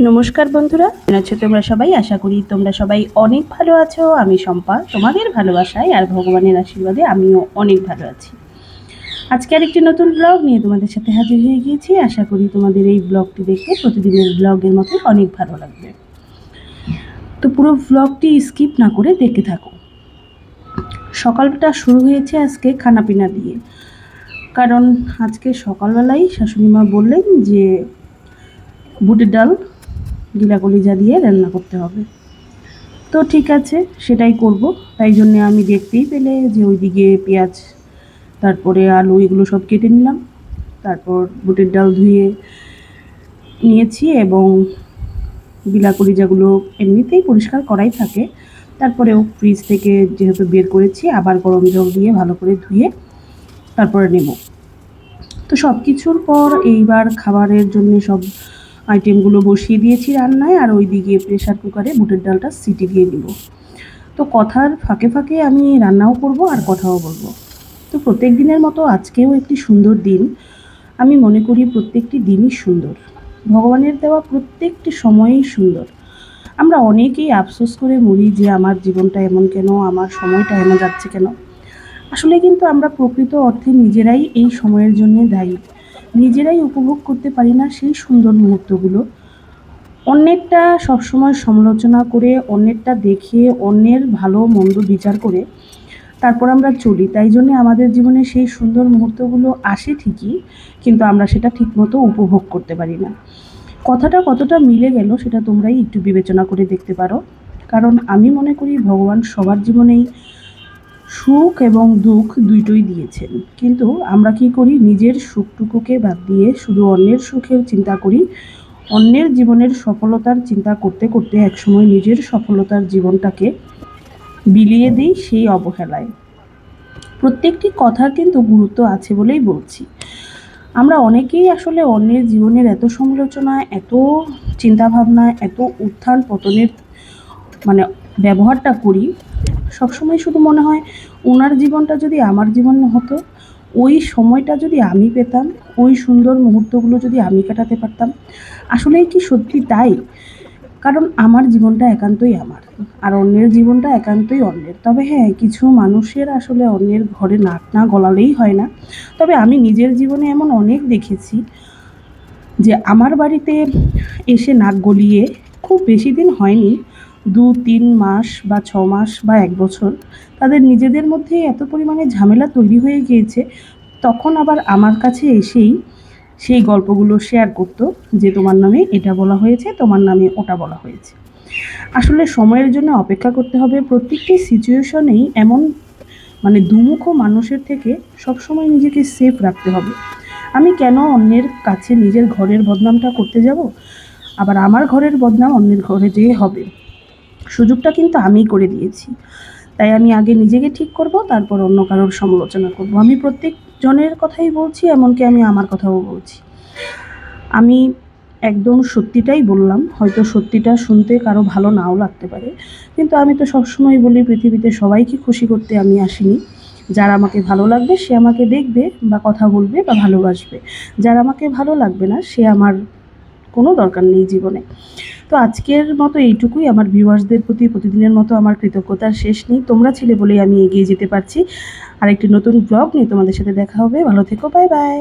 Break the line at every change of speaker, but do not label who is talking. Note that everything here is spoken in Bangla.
নমস্কার বন্ধুরা, কেমন আছো তোমরা সবাই? আশা করি তোমরা সবাই অনেক ভালো আছো। আমি শম্পা, তোমাদের ভালোবাসায় আর ভগবানের আশীর্বাদে আমিও অনেক ভালো আছি। আজকে আরেকটি নতুন ব্লগ নিয়ে তোমাদের সাথে হাজির হয়ে গিয়েছি। আশা করি তোমাদের এই ব্লগটি দেখতে প্রতিদিনের ব্লগের মতো অনেক ভালো লাগবে। তো পুরো ব্লগটি স্কিপ না করে দেখতে থাকো। সকালটা শুরু হয়েছে আজকে খানাপিনা দিয়ে, কারণ আজকে সকালবেলায় শাশুড়িমা বললেন যে বুটের ডাল গিলা কলিজা দিয়ে রান্না করতে হবে। তো ঠিক আছে, সেটাই করব। তাই জন্যে আমি দেখতেই পেলে যে ওইদিকে পেঁয়াজ, তারপরে আলু, এগুলো সব কেটে নিলাম। তারপর বুটের ডাল ধুয়ে নিয়েছি এবং বিলা কলিজাগুলো এমনিতেই পরিষ্কার করাই থাকে, তারপরেও ফ্রিজ থেকে যেহেতু বের করেছি আবার গরম জল দিয়ে ভালো করে ধুয়ে তারপরে নেব। তো সব কিছুর পর এইবার খাবারের জন্য সব আইটেমগুলো বসিয়ে দিয়েছি রান্নায়, আর ওইদিকে প্রেসার কুকারে বুটের ডালটা সিটি দিয়ে নিব। তো কথার ফাঁকে ফাঁকে আমি রান্নাও করব আর কথাও বলবো। তো প্রত্যেক দিনের মতো আজকেও একটি সুন্দর দিন। আমি মনে করি প্রত্যেকটি দিনই সুন্দর, ভগবানের দেওয়া প্রত্যেকটি সময়েই সুন্দর। আমরা অনেকেই আফসোস করে মরি যে আমার জীবনটা এমন কেন, আমার সময়টা এমন যাচ্ছে কেন। আসলে কিন্তু আমরা প্রকৃত অর্থে নিজেরাই এই সময়ের জন্য দায়ী। নিজেরাই উপভোগ করতে পারি না সেই সুন্দর মুহূর্তগুলো। অন্যেরটা সবসময় সমালোচনা করে, অন্যেরটা দেখে, অন্যের ভালো মন্দ বিচার করে তারপর আমরা চলি। তাই জন্যে আমাদের জীবনে সেই সুন্দর মুহূর্তগুলো আসে ঠিকই, কিন্তু আমরা সেটা ঠিকমতো উপভোগ করতে পারি না। কথাটা কতটা মিলে গেল সেটা তোমরাই একটু বিবেচনা করে দেখতে পারো। কারণ আমি মনে করি ভগবান সবার জীবনেই সুখ এবং দুঃখ দুইটোই দিয়েছেন, কিন্তু আমরা কি করি, নিজের সুখটুকুকে বাদ দিয়ে শুধু অন্যের সুখের চিন্তা করি। অন্যের জীবনের সফলতার চিন্তা করতে করতে একসময় নিজের সফলতার জীবনটাকে বিলিয়ে দিই সেই অবহেলায়। প্রত্যেকটি কথার কিন্তু গুরুত্ব আছে বলেই বলছি। আমরা অনেকেই আসলে অন্যের জীবনের এত সমালোচনা, এত চিন্তাভাবনা, এত উত্থান পতনের মানে ব্যবহারটা করি। সবসময় শুধু মনে হয় ওনার জীবনটা যদি আমার জীবন হতো, ওই সময়টা যদি আমি পেতাম, ওই সুন্দর মুহূর্তগুলো যদি আমি কাটাতে পারতাম। আসলেই কি সত্যি তাই? কারণ আমার জীবনটা একান্তই আমার, আর অন্যের জীবনটা একান্তই অন্যের। তবে হ্যাঁ, কিছু মানুষের আসলে অন্যের ঘরে নাক না গলালেই হয় না। তবে আমি নিজের জীবনে এমন অনেক দেখেছি যে আমার বাড়িতে এসে নাক গলিয়ে খুব বেশি দিন হয়নি, ২-৩ মাস বা ৬ মাস বা ১ বছর, তাদের নিজেদের মধ্যে এত পরিমাণে ঝামেলা তৈরি হয়ে গিয়েছে, তখন আবার আমার কাছে এসেই সেই গল্পগুলো শেয়ার করতো যে তোমার নামে এটা বলা হয়েছে, তোমার নামে ওটা বলা হয়েছে। আসলে সময়ের জন্য অপেক্ষা করতে হবে। প্রত্যেকটি সিচুয়েশনেই এমন দুমুখো মানুষের থেকে সবসময় নিজেকে সেফ রাখতে হবে। আমি কেন অন্যের কাছে নিজের ঘরের বদনামটা করতে যাব? আবার আমার ঘরের বদনাম অন্যের ঘরে যেয়ে হবে। সুযোগটা কিন্তু আমিই করে দিয়েছি। তাই আমি আগে নিজেকে ঠিক করব, তারপর অন্য কারোর সমালোচনা করব। আমি প্রত্যেক জনের কথাই বলছি, এমনকি আমি আমার কথাও বলছি। আমি একদম সত্যিটাই বললাম। হয়তো সত্যিটা শুনতে কারো ভালো নাও লাগতে পারে, কিন্তু আমি তো সবসময় বলি পৃথিবীতে সবাইকে খুশি করতে আমি আসিনি। যার আমাকে ভালো লাগবে সে আমাকে দেখবে বা কথা বলবে বা ভালোবাসবে। যার আমাকে ভালো লাগবে না সে আমার কোনো দরকার নেই জীবনে। তো আজকের মতো এইটুকুই। আমার ভিউয়ার্সদের প্রতি প্রতিদিনের মতো আমার কৃতজ্ঞতার শেষ নেই। তোমরা ছিলে বলেই আমি এগিয়ে যেতে পারছি। আরেকটি নতুন ব্লগ নিয়ে তোমাদের সাথে দেখা হবে। ভালো থেকো, বাই বাই।